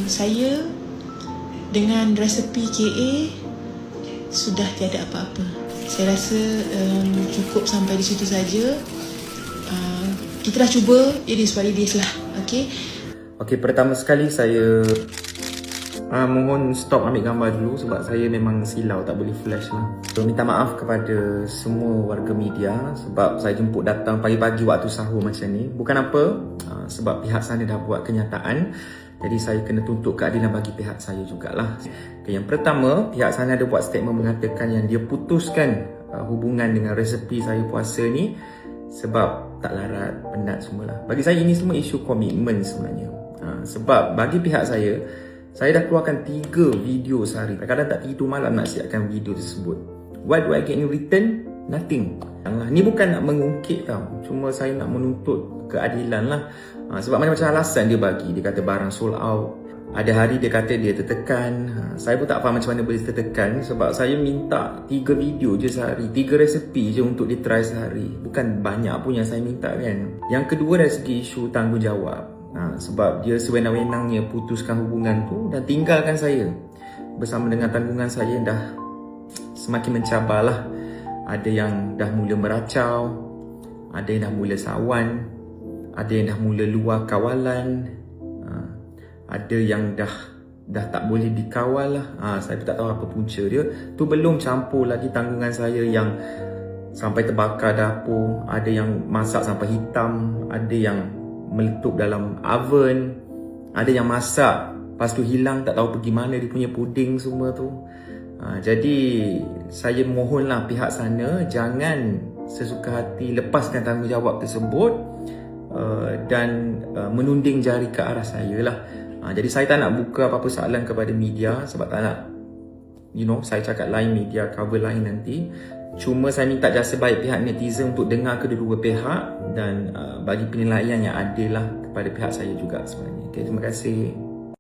Saya dengan resepi KA sudah tiada apa-apa. Saya rasa cukup sampai di situ saja. Kita dah cuba, it is what it is lah. Okay, pertama sekali saya mohon stop ambil gambar dulu sebab saya memang silau, tak boleh flash lah. So, minta maaf kepada semua warga media sebab saya jemput datang pagi-pagi waktu sahur macam ni. Bukan apa, sebab pihak sana dah buat kenyataan. Jadi saya kena tuntut keadilan bagi pihak saya jugalah. Okay, yang pertama, pihak sana ada buat statement mengatakan yang dia putuskan hubungan dengan resepi saya puasa ni sebab tak larat, penat semualah. Bagi saya ini semua isu komitmen sebenarnya. Sebab bagi pihak saya dah keluarkan 3 video sehari. Kadang-kadang tak tidur malam nak siapkan video tersebut. What do I get in return? Nothing. Ni bukan nak mengungkit tau. Cuma saya nak menuntut keadilan lah. Sebab macam-macam alasan dia bagi. Dia kata barang sold out. Ada hari dia kata dia tertekan. Saya pun tak faham macam mana boleh tertekan. Sebab saya minta 3 video je sehari. 3 resepi je untuk dia try sehari. Bukan banyak pun yang saya minta kan. Yang kedua dari segi isu tanggungjawab. Sebab dia sewenang-wenangnya putuskan hubungan tu dan tinggalkan saya. Bersama dengan tanggungan saya dah semakin mencabar lah. Ada yang dah mula meracau, ada yang dah mula sawan, ada yang dah mula luar kawalan, ada yang dah tak boleh dikawal lah. Saya pun tak tahu apa punca dia. Tu belum campur lagi tanggungan saya yang sampai terbakar dapur, ada yang masak sampai hitam, ada yang meletup dalam oven, ada yang masak lepas tu hilang, tak tahu pergi mana dia punya puding semua tu. Jadi saya mohonlah pihak sana jangan sesuka hati lepaskan tanggungjawab tersebut dan menunding jari ke arah saya lah. Jadi saya tak nak buka apa-apa soalan kepada media sebab tak nak saya cakap lain, media cover lain nanti. Cuma saya minta jasa baik pihak netizen untuk dengar kedua-dua pihak dan bagi penilaian yang adil lah kepada pihak saya juga sebenarnya. Okay, terima kasih.